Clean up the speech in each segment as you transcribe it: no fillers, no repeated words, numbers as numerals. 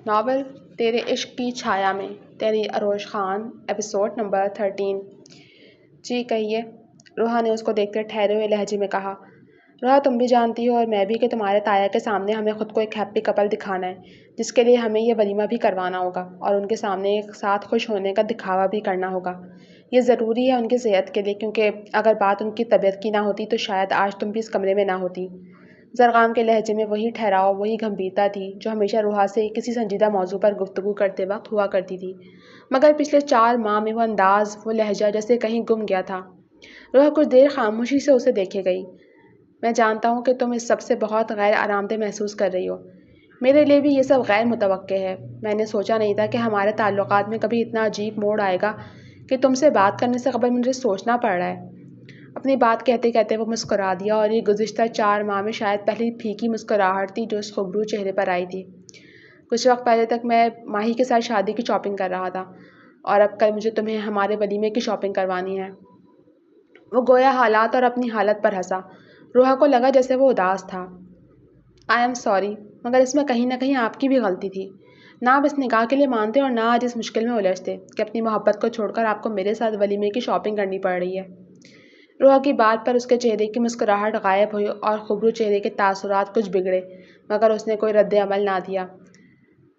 Novel تیرے عشق کی چھایا میں، تیری اروش خان، ایپیسوڈ نمبر 13۔ جی کہیے، روحا نے اس کو دیکھتے ٹھہرے ہوئے لہجے میں کہا۔ روحا، تم بھی جانتی ہو اور میں بھی کہ تمہارے تایا کے سامنے ہمیں خود کو ایک ہیپی کپل دکھانا ہے، جس کے لیے ہمیں یہ ولیمہ بھی کروانا ہوگا اور ان کے سامنے ایک ساتھ خوش ہونے کا دکھاوا بھی کرنا ہوگا۔ یہ ضروری ہے ان کی صحت کے لیے، کیونکہ اگر بات ان کی طبیعت کی نہ ہوتی تو شاید آج تم بھی اس کمرے میں نہ ہوتی۔ زرغام کے لہجے میں وہی ٹھہراؤ، وہی گمبھیرتا تھی جو ہمیشہ روحا سے کسی سنجیدہ موضوع پر گفتگو کرتے وقت ہوا کرتی تھی، مگر پچھلے 4 ماہ میں وہ انداز، وہ لہجہ جیسے کہیں گم گیا تھا۔ روحا کچھ دیر خاموشی سے اسے دیکھے گئی۔ میں جانتا ہوں کہ تم اس سب سے بہت غیر آرام دہ محسوس کر رہی ہو۔ میرے لیے بھی یہ سب غیر متوقع ہے۔ میں نے سوچا نہیں تھا کہ ہمارے تعلقات میں کبھی اتنا عجیب موڑ آئے گا کہ تم سے بات کرنے سے قبل مجھے سوچنا پڑ رہا ہے۔ اپنی بات کہتے کہتے وہ مسکرا دیا، اور یہ گزشتہ 4 ماہ میں شاید پہلی پھیکی مسکراہٹ تھی جو اس خوبرو چہرے پر آئی تھی۔ کچھ وقت پہلے تک میں ماہی کے ساتھ شادی کی شاپنگ کر رہا تھا، اور اب کل مجھے تمہیں ہمارے ولیمے کی شاپنگ کروانی ہے۔ وہ گویا حالات اور اپنی حالت پر ہنسا۔ روحا کو لگا جیسے وہ اداس تھا۔ آئی ایم سوری، مگر اس میں کہیں نہ کہیں آپ کی بھی غلطی تھی۔ نہ آپ اس نکاح کے لیے مانتے اور نہ آج اس مشکل میں الجھتے کہ اپنی محبت کو چھوڑ کر آپ کو میرے ساتھ ولیمے کی شاپنگ کرنی پڑ رہی ہے۔ روحا کی بات پر اس کے چہرے کی مسکراہٹ غائب ہوئی اور خوبرو چہرے کے تاثرات کچھ بگڑے، مگر اس نے کوئی رد عمل نہ دیا۔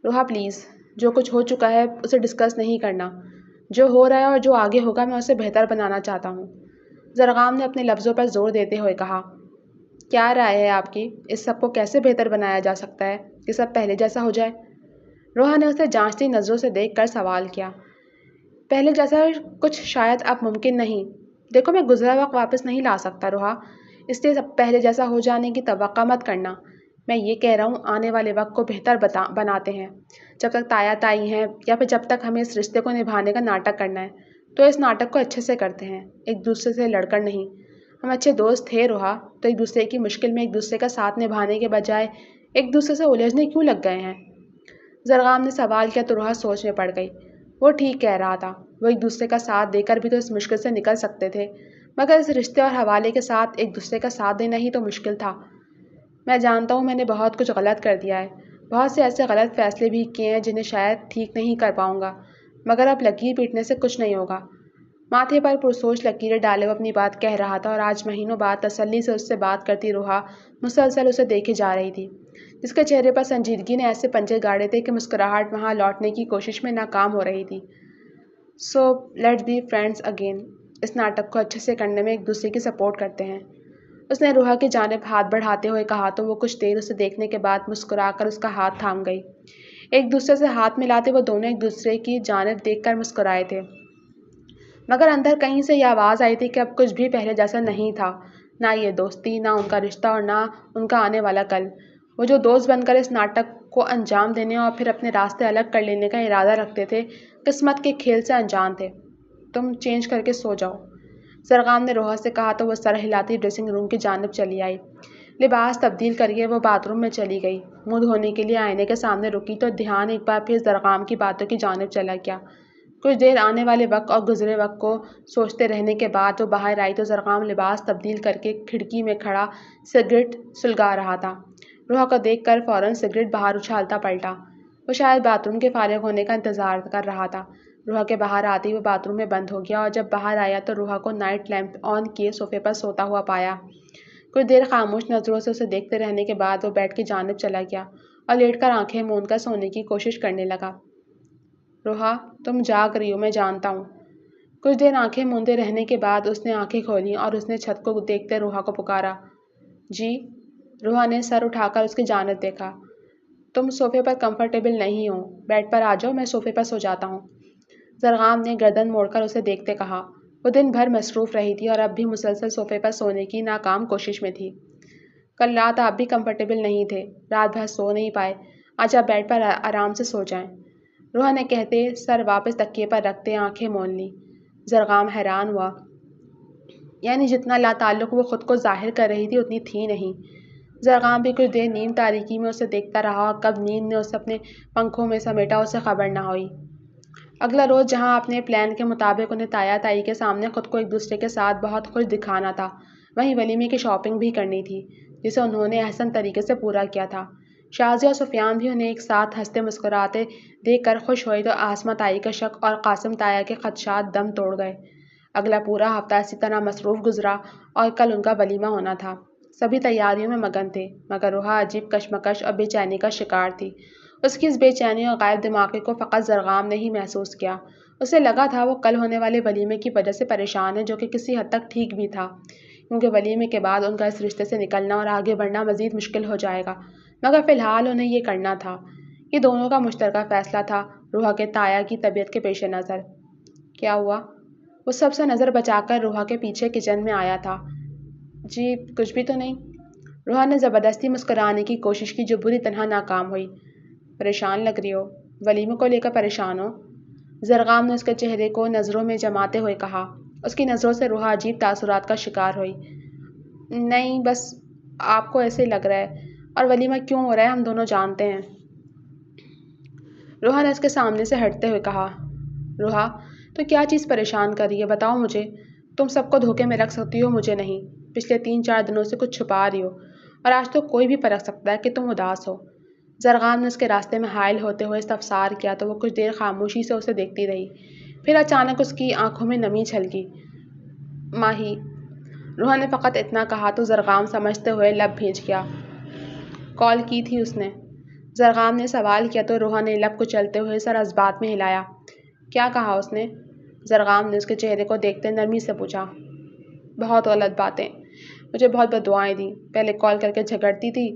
روحا پلیز، جو کچھ ہو چکا ہے اسے ڈسکس نہیں کرنا۔ جو ہو رہا ہے اور جو آگے ہوگا میں اسے بہتر بنانا چاہتا ہوں۔ زرغام نے اپنے لفظوں پر زور دیتے ہوئے کہا۔ کیا رائے ہے آپ کی؟ اس سب کو کیسے بہتر بنایا جا سکتا ہے کہ سب پہلے جیسا ہو جائے؟ روحا نے اسے جانچتی نظروں سے دیکھ کر سوال کیا۔ پہلے جیسا کچھ شاید اب ممکن نہیں۔ دیکھو، میں گزرا وقت واپس نہیں لا سکتا روحا، اس لیے پہلے جیسا ہو جانے کی توقع مت کرنا۔ میں یہ کہہ رہا ہوں، آنے والے وقت کو بہتر بناتے ہیں۔ جب تک تایا تائی ہیں یا پھر جب تک ہمیں اس رشتے کو نبھانے کا ناٹک کرنا ہے تو اس ناٹک کو اچھے سے کرتے ہیں، ایک دوسرے سے لڑ کر نہیں۔ ہم اچھے دوست تھے روحا، تو ایک دوسرے کی مشکل میں ایک دوسرے کا ساتھ نبھانے کے بجائے ایک دوسرے سے الجھنے کیوں لگ گئے ہیں؟ زرغام نے سوال کیا تو روحا سوچ میں پڑ گئی۔ وہ ٹھیک کہہ رہا تھا، وہ ایک دوسرے کا ساتھ دے کر بھی تو اس مشکل سے نکل سکتے تھے، مگر اس رشتے اور حوالے کے ساتھ ایک دوسرے کا ساتھ دینا ہی تو مشکل تھا۔ میں جانتا ہوں میں نے بہت کچھ غلط کر دیا ہے، بہت سے ایسے غلط فیصلے بھی کیے ہیں جنہیں شاید ٹھیک نہیں کر پاؤں گا، مگر اب لکیر پیٹنے سے کچھ نہیں ہوگا۔ ماتھے پر پرسوچ لکیریں ڈالے وہ اپنی بات کہہ رہا تھا، اور آج مہینوں بعد تسلی سے اس سے بات کرتی روحا مسلسل اسے دیکھے جا رہی تھی، جس کے چہرے پر سنجیدگی نے ایسے پنجے گاڑے تھے کہ مسکراہٹ وہاں لوٹنے کی کوشش میں ناکام ہو رہی تھی۔ So let's be friends again. اس ناٹک کو اچھے سے کرنے میں ایک دوسرے کی سپورٹ کرتے ہیں۔ اس نے روحا کی جانب ہاتھ بڑھاتے ہوئے کہا تو وہ کچھ دیر اسے دیکھنے کے بعد مسکرا کر اس کا ہاتھ تھام گئی۔ ایک دوسرے سے ہاتھ ملاتے وہ دونوں ایک دوسرے کی جانب دیکھ کر مسکرائے تھے، مگر اندر کہیں سے یہ آواز آئی تھی کہ اب کچھ بھی پہلے جیسا نہیں تھا، نہ یہ دوستی، نہ ان کا رشتہ اور نہ ان کا آنے والا کل۔ وہ جو دوست بن کر اس ناٹک کو انجام دینے اور پھر اپنے راستے الگ کر لینے کا ارادہ رکھتے تھے، قسمت کے کھیل سے انجان تھے۔ تم چینج کر کے سو جاؤ، زرغام نے روحا سے کہا تو وہ سر ہلاتی ڈریسنگ روم کی جانب چلی آئی۔ لباس تبدیل کریے وہ باتھ روم میں چلی گئی۔ منہ دھونے کے لیے آئینے کے سامنے رکی تو دھیان ایک بار پھر زرغام کی باتوں کی جانب چلا گیا۔ کچھ دیر آنے والے وقت اور گزرے وقت کو سوچتے رہنے کے بعد وہ باہر آئی تو زرغام لباس تبدیل کر کے کھڑکی میں کھڑا سگریٹ سلگا رہا تھا۔ روحا کو دیکھ کر فوراً سگریٹ باہر اچھالتا پلٹا۔ وہ شاید باتھ روم کے فارغ ہونے کا انتظار کر رہا تھا۔ روحا کے باہر آتے ہی وہ باتھ روم میں بند ہو گیا، اور جب باہر آیا تو روحا کو نائٹ لیمپ آن کیے صوفے پر سوتا ہوا پایا۔ کچھ دیر خاموش نظروں سے اسے دیکھتے رہنے کے بعد وہ بیڈ کی جانب چلا گیا اور لیٹ کر آنکھیں موند کر سونے کی کوشش کرنے لگا۔ روحا، تم جاگ رہی ہو، میں جانتا ہوں۔ کچھ دیر آنکھیں موندے رہنے کے بعد اس نے آنکھیں کھولیں اور اس نے چھت کو دیکھتے روحا کو پکارا۔ جی؟ روحا نے سر اٹھا کر اس کی جانب دیکھا۔ تم صوفے پر کمفرٹیبل نہیں ہو، بیڈ پر آ جاؤ، میں صوفے پر سو جاتا ہوں۔ زرغام نے گردن موڑ کر اسے دیکھتے کہا۔ وہ دن بھر مصروف رہی تھی اور اب بھی مسلسل صوفے پر سونے کی ناکام کوشش میں تھی۔ کل رات آپ بھی کمفرٹیبل نہیں تھے، رات بھر سو نہیں پائے، آج آپ بیڈ پر آرام سے سو جائیں، روحا نے کہتے سر واپس تکیے پر رکھتے آنکھیں مون لیں۔ زرغام حیران ہوا، یعنی جتنا لا تعلق وہ خود کو ظاہر کر رہی تھی اتنی تھی نہیں۔ زرغام بھی کچھ دیر نیم تاریکی میں اسے دیکھتا رہا، اور کب نیند نے اسے اپنے پنکھوں میں سمیٹا اسے خبر نہ ہوئی۔ اگلا روز جہاں اپنے پلان کے مطابق انہیں تایا تائی کے سامنے خود کو ایک دوسرے کے ساتھ بہت خوش دکھانا تھا، وہیں ولیمے کی شاپنگ بھی کرنی تھی، جسے انہوں نے احسن طریقے سے پورا کیا تھا۔ شازیہ اور سفیان بھی انہیں ایک ساتھ ہنستے مسکراتے دیکھ کر خوش ہوئے تو آسمہ تائی کا شک اور قاسم تایا کے خدشات دم توڑ گئے۔ اگلا پورا ہفتہ اسی طرح مصروف گزرا اور کل ان کا ولیمہ ہونا تھا۔ سبھی تیاریوں میں مگن تھے مگر روحا عجیب کشمکش اور بے چینی کا شکار تھی۔ اس کی اس بے چینی اور غائب دماغی کو فقط زرغام نے ہی محسوس کیا۔ اسے لگا تھا وہ کل ہونے والے ولیمے کی وجہ سے پریشان ہے، جو کہ کسی حد تک ٹھیک بھی تھا، کیونکہ ولیمے کے بعد ان کا اس رشتے سے نکلنا اور آگے بڑھنا مزید مشکل ہو جائے گا، مگر فی الحال انہیں یہ کرنا تھا۔ یہ دونوں کا مشترکہ فیصلہ تھا، روحا کے تایا کی طبیعت کے پیش نظر۔ کیا ہوا؟ وہ سب سے نظر بچا کر روحا کے پیچھے کچن میں آیا تھا۔ جی کچھ بھی تو نہیں، روحا نے زبردستی مسکرانے کی کوشش کی جو بری طرح ناکام ہوئی۔ پریشان لگ رہی ہو؟ ولیمے کو لے کر پریشان ہو؟ زرغام نے اس کے چہرے کو نظروں میں جماتے ہوئے کہا۔ اس کی نظروں سے روحا عجیب تاثرات کا شکار ہوئی۔ نہیں، بس آپ کو ایسے لگ رہا ہے، اور ولیمہ کیوں ہو رہا ہے ہم دونوں جانتے ہیں۔ روحا نے اس کے سامنے سے ہٹتے ہوئے کہا۔ روحا، تو کیا چیز پریشان کر رہی ہے بتاؤ مجھے۔ تم سب کو دھوکے میں رکھ سکتی ہو، مجھے نہیں۔ پچھلے 3-4 دنوں سے کچھ چھپا رہی ہو، اور آج تو کوئی بھی پرکھ سکتا ہے کہ تم اداس ہو۔ زرغام نے اس کے راستے میں حائل ہوتے ہوئے استفسار کیا تو وہ کچھ دیر خاموشی سے اسے دیکھتی رہی، پھر اچانک اس کی آنکھوں میں نمی چھلکی۔ ماہی، روحا نے فقط اتنا کہا تو زرغام سمجھتے ہوئے لب بھیج گیا۔ کال کی تھی اس نے؟ زرغام نے سوال کیا تو روحا نے لب کچلتے ہوئے سر اس بات میں ہلایا۔ کیا کہا اس نے؟ زرغام نے اس کے چہرے کو دیکھتے نرمی سے پوچھا۔ بہت غلط باتیں، مجھے بہت بددعائیں دیں، پہلے کال کر کے جھگڑتی تھی،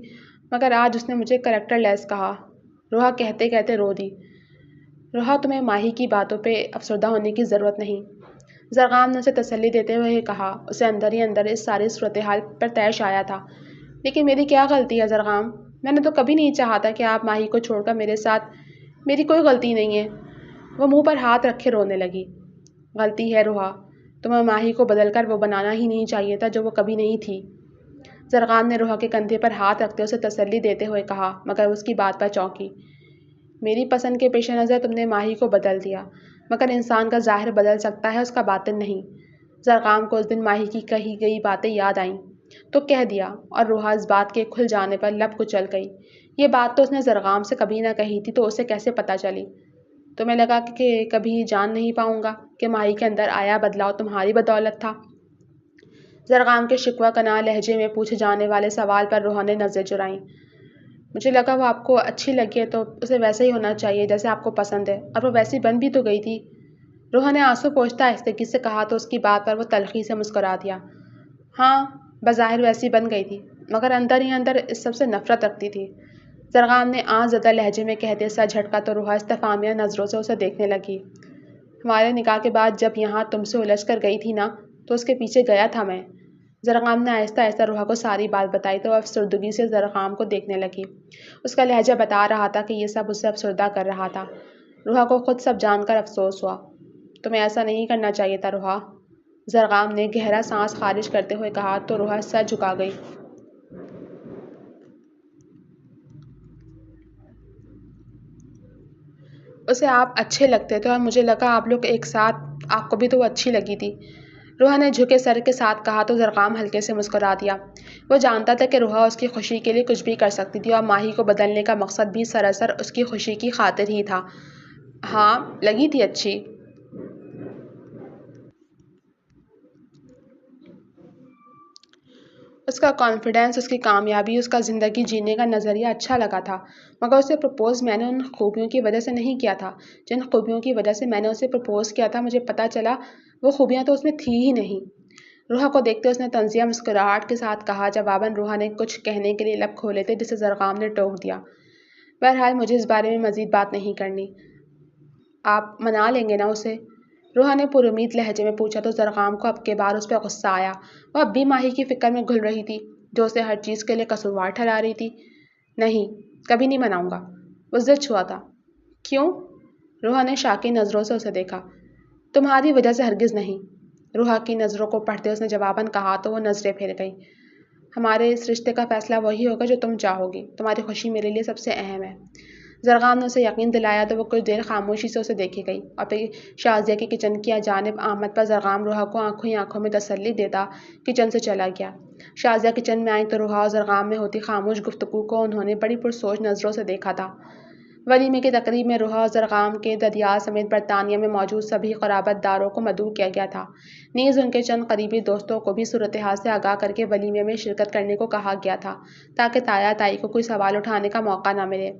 مگر آج اس نے مجھے کریکٹر لیس کہا۔ روحا کہتے کہتے رو دی۔ روحا، تمہیں ماہی کی باتوں پہ افسردہ ہونے کی ضرورت نہیں، زرغام نے اسے تسلی دیتے ہوئے کہا۔ اسے اندر ہی اندر اس ساری صورتحال پر طیش آیا تھا۔ لیکن میری کیا غلطی ہے زرغام؟ میں نے تو کبھی نہیں چاہا تھا کہ آپ ماہی کو چھوڑ کر میرے ساتھ، میری کوئی غلطی نہیں ہے۔ وہ منہ پر ہاتھ رکھے رونے لگی۔ غلطی ہے روحا، تمہیں ماہی کو بدل کر وہ بنانا ہی نہیں چاہیے تھا جو وہ کبھی نہیں تھی۔ زرغام نے روحا کے کندھے پر ہاتھ رکھتے اسے تسلی دیتے ہوئے کہا، مگر اس کی بات پر چونکی۔ میری پسند کے پیش نظر تم نے ماہی کو بدل دیا، مگر انسان کا ظاہر بدل سکتا ہے، اس کا باطن نہیں۔ زرغام کو اس دن ماہی کی کہی گئی باتیں یاد آئیں تو کہہ دیا، اور روحا اس بات کے کھل جانے پر لب کچل گئی۔ یہ بات تو اس نے زرغام سے کبھی نہ کہی تھی، تو اسے کیسے پتہ چلی؟ تمہیں لگا کہ کبھی جان نہیں پاؤں گا کہ ماہی کے اندر آیا بدلاؤ تمہاری بدولت تھا؟ زرغام کے شکوہ کناں لہجے میں پوچھے جانے والے سوال پر روحا نے نظریں چرائیں۔ مجھے لگا وہ آپ کو اچھی لگی ہے تو اسے ویسے ہی ہونا چاہیے جیسے آپ کو پسند ہے، اور وہ ویسی بن بھی تو گئی تھی۔ روحا نے آنسو پوچھتا آہستگی سے کہا تو اس کی بات پر وہ تلخی سے مسکرا دیا۔ ہاں، بظاہر ویسی بن گئی تھی، مگر اندر ہی اندر اس سب سے نفرت رکھتی تھی، زرغام نے آنچ زدہ لہجے میں کہتے سر جھٹکا تو روحا استفہامیہ نظروں سے اسے دیکھنے لگی۔ ہمارے نکاح کے بعد جب یہاں تم سے الجھ کر گئی تھی نا، تو اس کے پیچھے گیا تھا میں۔ زرغام نے آہستہ آہستہ روحا کو ساری بات بتائی تو وہ افسردگی سے زرغام کو دیکھنے لگی۔ اس کا لہجہ بتا رہا تھا کہ یہ سب اسے افسردہ کر رہا تھا۔ روحا کو خود سب جان کر افسوس ہوا۔ تمہیں ایسا نہیں کرنا چاہیے تھا روحا، زرغام نے گہرا سانس خارج کرتے ہوئے کہا تو روحا سر جھکا گئی۔ اسے آپ اچھے لگتے تھے اور مجھے لگا آپ لوگ ایک ساتھ، آپ کو بھی تو وہ اچھی لگی تھی، روحا نے جھکے سر کے ساتھ کہا تو زرغام ہلکے سے مسکرا دیا۔ وہ جانتا تھا کہ روحا اس کی خوشی کے لیے کچھ بھی کر سکتی تھی، اور ماہی کو بدلنے کا مقصد بھی سراسر اس کی خوشی کی خاطر ہی تھا۔ ہاں، لگی تھی اچھی۔ اس کا کانفیڈنس، اس کی کامیابی، اس کا زندگی جینے کا نظریہ اچھا لگا تھا، مگر اسے پرپوز میں نے ان خوبیوں کی وجہ سے نہیں کیا تھا جن خوبیوں کی وجہ سے میں نے اسے پرپوز کیا تھا۔ مجھے پتہ چلا وہ خوبیاں تو اس میں تھی ہی نہیں۔ روحا کو دیکھتے اس نے طنزیہ مسکراہٹ کے ساتھ کہا۔ جواباً روحا نے کچھ کہنے کے لیے لب کھولے تھے جسے زرغام نے ٹوک دیا۔ بہرحال مجھے اس بارے میں مزید بات نہیں کرنی، آپ منا لیں گے نا اسے؟ روحا نے پر امید لہجے میں پوچھا تو زرغام کو اب کے بار اس پہ غصہ آیا۔ وہ اب بھی ماہی کی فکر میں گھل رہی تھی جو اسے ہر چیز کے لیے قصوروار ٹھہرا رہی تھی۔ نہیں، کبھی نہیں مناؤں گا، وہ ضد چھوا تھا۔ کیوں؟ روحا نے شاکی نظروں سے اسے دیکھا۔ تمہاری وجہ سے ہرگز نہیں، روحا کی نظروں کو پڑھتے اس نے جواباً کہا تو وہ نظریں پھیر گئی۔ ہمارے اس رشتے کا فیصلہ وہی ہوگا جو تم چاہو گی، تمہاری خوشی میرے لیے سب سے اہم ہے۔ زرغام نے اسے یقین دلایا تو وہ کچھ دیر خاموشی سے اسے دیکھے گئی، اور پھر شازیہ کی کچن کی جانب آمد پر زرغام روحا کو آنکھوں ہی آنکھوں میں تسلی دیتا کچن سے چلا گیا۔ شازیہ کچن میں آئیں تو روحا اور زرغام میں ہوتی خاموش گفتگو کو انہوں نے بڑی پرسوچ نظروں سے دیکھا تھا۔ ولیمے کی تقریب میں روحا اور زرغام کے ددیال سمیت برطانیہ میں موجود سبھی قرابت داروں کو مدعو کیا گیا تھا۔ نیز ان کے چند قریبی دوستوں کو بھی صورتحال سے آگاہ کر کے ولیمے میں شرکت کرنے کو کہا گیا تھا تاکہ تایا تائی کو کوئی سوال اٹھانے کا موقع نہ ملے۔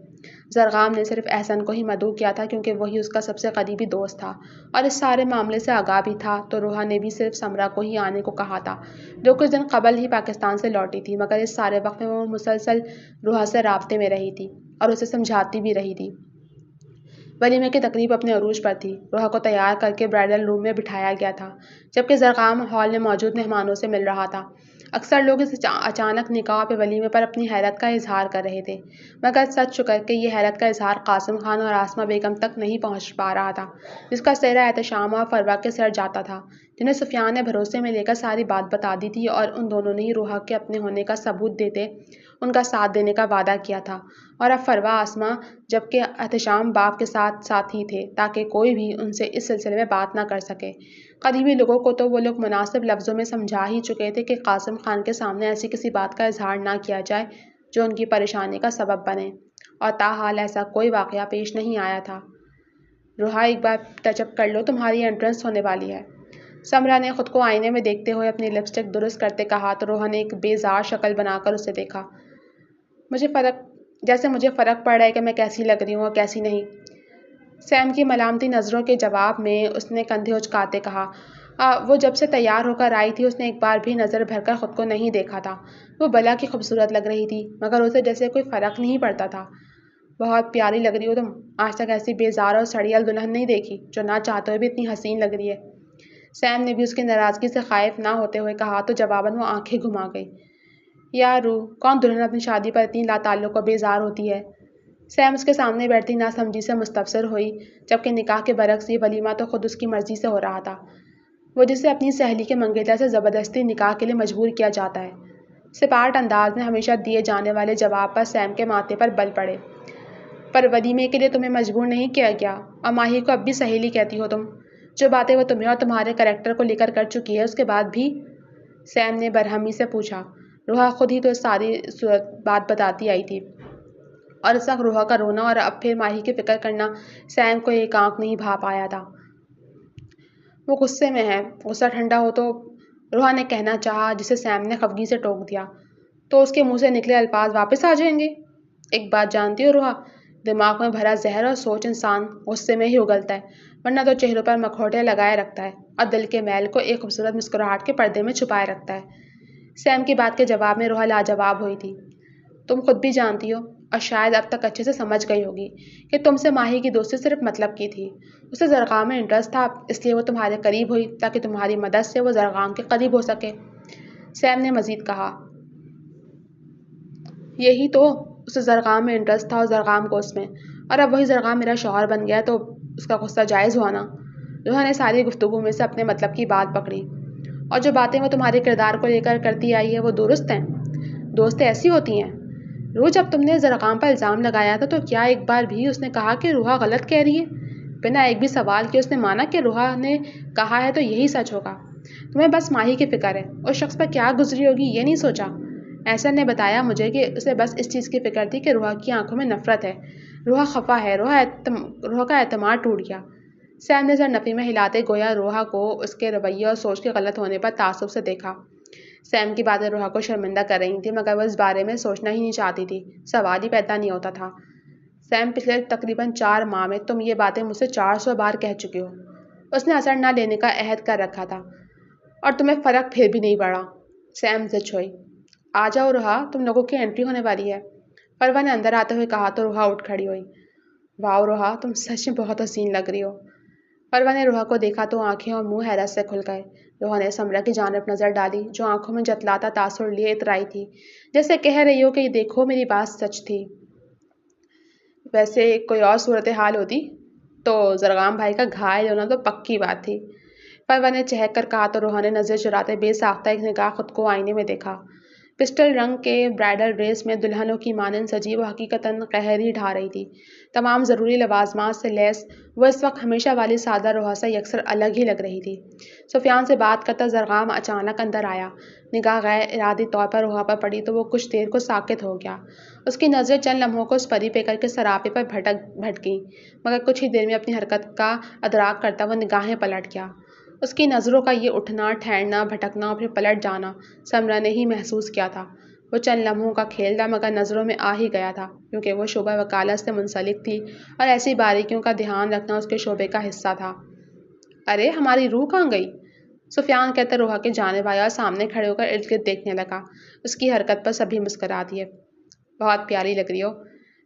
زرغام نے صرف احسن کو ہی مدعو کیا تھا کیونکہ وہی اس کا سب سے قریبی دوست تھا اور اس سارے معاملے سے آگاہ بھی تھا، تو روحا نے بھی صرف سمرا کو ہی آنے کو کہا تھا جو کچھ دن قبل ہی پاکستان سے لوٹی تھی، مگر اس سارے وقت میں وہ مسلسل روحا سے رابطے میں رہی تھی اور اسے سمجھاتی بھی رہی تھی۔ ولیمے کی تقریب اپنے عروج پر تھی۔ روحا کو تیار کر کے برائڈل روم میں بٹھایا گیا تھا جبکہ زرغام ہال میں موجود مہمانوں سے مل رہا تھا۔ اکثر لوگ اس اچانک نکاح پہ ولیمے پر اپنی حیرت کا اظہار کر رہے تھے، مگر سچ شکر کہ یہ حیرت کا اظہار قاسم خان اور آسمہ بیگم تک نہیں پہنچ پا رہا تھا، جس کا سہرا احتشام اور فروا کے سر جاتا تھا، جنہیں سفیان نے بھروسے میں لے کر ساری بات بتا دی تھی اور ان دونوں نے ہی روحا کے اپنے ہونے کا ثبوت دیتے ان کا ساتھ دینے کا وعدہ کیا تھا، اور اب فروا آسمہ جبکہ احتشام باپ کے ساتھ ساتھ ہی تھے تاکہ کوئی بھی ان سے اس سلسلے میں بات نہ کر سکے۔ قریبی لوگوں کو تو وہ لوگ مناسب لفظوں میں سمجھا ہی چکے تھے کہ قاسم خان کے سامنے ایسی کسی بات کا اظہار نہ کیا جائے جو ان کی پریشانی کا سبب بنے، اور تاحال ایسا کوئی واقعہ پیش نہیں آیا تھا۔ روحا ایک بار ٹچ اپ کر لو، تمہاری انٹرنس ہونے والی ہے، سمرا نے خود کو آئینے میں دیکھتے ہوئے اپنی لپسٹک درست کرتے کہا تو روحا نے ایک بیزار شکل بنا کر اسے دیکھا۔ مجھے فرق پڑ رہا ہے کہ میں کیسی لگ رہی ہوں اور کیسی نہیں۔ سیم کی ملامتی نظروں کے جواب میں اس نے کندھے اچکاتے کہا۔ وہ جب سے تیار ہو کر آئی تھی اس نے ایک بار بھی نظر بھر کر خود کو نہیں دیکھا تھا۔ وہ بلا کی خوبصورت لگ رہی تھی مگر اسے جیسے کوئی فرق نہیں پڑتا تھا۔ بہت پیاری لگ رہی ہو تم، آج تک ایسی بیزار اور سڑیل دلہن نہیں دیکھی جو نہ چاہتے ہوئے بھی اتنی حسین لگ رہی ہے۔ سیم نے بھی اس کی ناراضگی سے خائف نہ ہوتے ہوئے کہا تو جواباً وہ آنکھیں گھما گئی۔ یا روح، کون دلہن اپنی شادی پر اتنی لاتعلق و بیزار ہوتی ہے؟ سیم اس کے سامنے بیٹھتی ناسمجھی سے مستفسر ہوئی، جبکہ نکاح کے برعکس یہ ولیمہ تو خود اس کی مرضی سے ہو رہا تھا، وہ جسے اپنی سہیلی کے منگیتر سے زبردستی نکاح کے لیے مجبور کیا جاتا ہے۔ سپاٹ انداز میں ہمیشہ دیے جانے والے جواب پر سیم کے ماتھے پر بل پڑے۔ پر ولیمے کے لیے تمہیں مجبور نہیں کیا گیا، اور ماہی کو اب بھی سہیلی کہتی ہو تم؟ جو باتیں وہ تمہیں اور تمہارے کریکٹر کو لے کر چکی ہے اس کے بعد بھی؟ سیم نے برہمی سے پوچھا۔ روحا خود ہی تو ساری بات بتاتی آئی تھی، اور اس وقت روحا کا رونا اور اب پھر ماہی کی فکر کرنا سیم کو ایک آنکھ نہیں بھا پایا تھا۔ وہ غصے میں ہے، غصہ ٹھنڈا ہو تو، روحا نے کہنا چاہا جسے سیم نے خفگی سے ٹوک دیا، تو اس کے منہ سے نکلے الفاظ واپس آ جائیں گے۔ ایک بات جانتی ہو روحا، دماغ میں بھرا زہر اور سوچ انسان غصے میں ہی اگلتا ہے، ورنہ تو چہروں پر مکھوٹے لگائے رکھتا ہے اور دل کے میل کو ایک خوبصورت مسکراہٹ کے پردے میں چھپائے رکھتا ہے۔ سیم کی بات کے جواب میں روحا لاجواب ہوئی تھی۔ تم خود بھی جانتی ہو اور شاید اب تک اچھے سے سمجھ گئی ہوگی کہ تم سے ماہی کی دوستی صرف مطلب کی تھی، اسے زرغام میں انٹرسٹ تھا، اس لیے وہ تمہارے قریب ہوئی تاکہ تمہاری مدد سے وہ زرغام کے قریب ہو سکے۔ سیم نے مزید کہا۔ یہی تو، اسے زرغام میں انٹرسٹ تھا اور زرغام کو اس میں، اور اب وہی زرغام میرا شوہر بن گیا تو اس کا غصہ جائز ہوا نا۔ روحا نے ساری گفتگو میں سے اپنے مطلب کی بات پکڑی۔ اور جو باتیں وہ تمہارے کردار کو لے کر کرتی آئی ہے وہ درست ہیں؟ دوستیں ایسی ہوتی ہیں؟ روح، جب تم نے زرغام پر الزام لگایا تھا تو کیا ایک بار بھی اس نے کہا کہ روحا غلط کہہ رہی ہے؟ بنا ایک بھی سوال کے اس نے مانا کہ روحا نے کہا ہے تو یہی سچ ہوگا؟ تمہیں بس ماہی کی فکر ہے، اس شخص پر کیا گزری ہوگی یہ نہیں سوچا؟ احسن نے بتایا مجھے کہ اسے بس اس چیز کی فکر تھی کہ روحا کی آنکھوں میں نفرت ہے، روحا خفا ہے، روحا کا اعتماد ٹوٹ گیا۔ سیم نے سر نفی میں ہلاتے گویا روحا کو اس کے رویے اور سوچ کے غلط ہونے پر تعصب سے دیکھا۔ سیم کی باتیں روحا کو شرمندہ کر رہی تھیں مگر وہ اس بارے میں سوچنا ہی نہیں چاہتی تھی، سوال ہی پیدا نہیں ہوتا تھا۔ سیم، پچھلے تقریباً 4 ماہ میں تم یہ باتیں مجھ سے 400 بار کہہ چکی ہو۔ اس نے اثر نہ لینے کا عہد کر رکھا تھا اور تمہیں فرق پھر بھی نہیں پڑا۔ سیم زچ ہوئی۔ آ جاؤ روحا، تم لوگوں کی انٹری ہونے والی ہے، فروا نے اندر آتے ہوئے کہا تو روحا اٹھ کھڑی ہوئی۔ واؤ روحا، تم سچ میں بہت حسین لگ رہی ہو۔ فروا نے روحا کو دیکھا تو آنکھیں اور منہ حیرت سے کھل گئے۔ روحا نے سمرا کی جانب نظر ڈالی جو آنکھوں میں جتلاتا تاثر لیے اترائی تھی، جیسے کہہ رہی ہو کہ یہ دیکھو میری بات سچ تھی۔ ویسے کوئی اور صورتحال ہوتی تو زرغام بھائی کا گھائل ہونا تو پکی بات تھی، فروا نے چہک کر کہا تو روحا نے نظر چراتے بے ساختہ ایک نگاہ خود کو آئینے میں دیکھا۔ پسٹل رنگ کے برائڈل ڈریس میں دلہنوں کی مانند سجی وہ حقیقتاً قہر ہی ڈھا رہی تھی۔ تمام ضروری لوازمات سے لیس وہ اس وقت ہمیشہ والی سادہ روحا سے یکسر الگ ہی لگ رہی تھی۔ سفیان سے بات کرتا زرغام اچانک اندر آیا۔ نگاہ غیر ارادی طور پر روحا پر پڑی تو وہ کچھ دیر کو ساکت ہو گیا۔ اس کی نظریں چند لمحوں کو اس پری پہ کر کے سراپے پر بھٹکیں، مگر کچھ ہی دیر میں اپنی حرکت کا ادراک کرتا وہ نگاہیں پلٹ گیا۔ اس کی نظروں کا یہ اٹھنا، ٹھہرنا، بھٹکنا اور پھر پلٹ جانا ثمرا نے ہی محسوس کیا تھا۔ وہ چند لمحوں کا کھیل تھا مگر نظروں میں آ ہی گیا تھا، کیونکہ وہ شعبہ وکالت سے منسلک تھی اور ایسی باریکیوں کا دھیان رکھنا اس کے شعبے کا حصہ تھا۔ ارے ہماری روح کہاں گئی؟ سفیان کہتا روحا کی جانب آیا اور سامنے کھڑے ہو کر ارد گرد دیکھنے لگا۔ اس کی حرکت پر سبھی مسکرا دیے۔ بہت پیاری لگ رہی ہو۔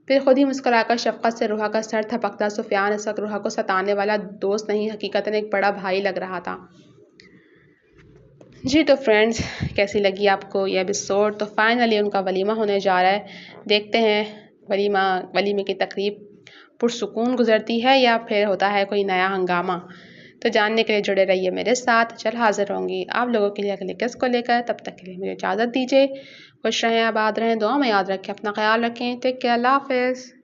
پھر خود ہی مسکرا کر شفقت سے روحا کا سر تھپکتا سفیان اس وقت روحا کو ستانے والا دوست نہیں، حقیقتاً ایک بڑا بھائی لگ رہا تھا۔ جی تو فرینڈز، کیسی لگی آپ کو یہ ایپیسوڈ؟ تو فائنلی ان کا ولیمہ ہونے جا رہا ہے۔ دیکھتے ہیں ولیمے کی تقریب پرسکون گزرتی ہے یا پھر ہوتا ہے کوئی نیا ہنگامہ۔ تو جاننے کے لیے جڑے رہیے میرے ساتھ، جلد حاضر ہوں گی آپ لوگوں کے لیے اگلے قسط کو لے کر۔ تب تک کے لیے مجھے اجازت دیجیے۔ خوش رہیں، آباد رہیں، دعا میں یاد رکھیں، اپنا خیال رکھیں۔ ٹیک کیئر، اللہ حافظ۔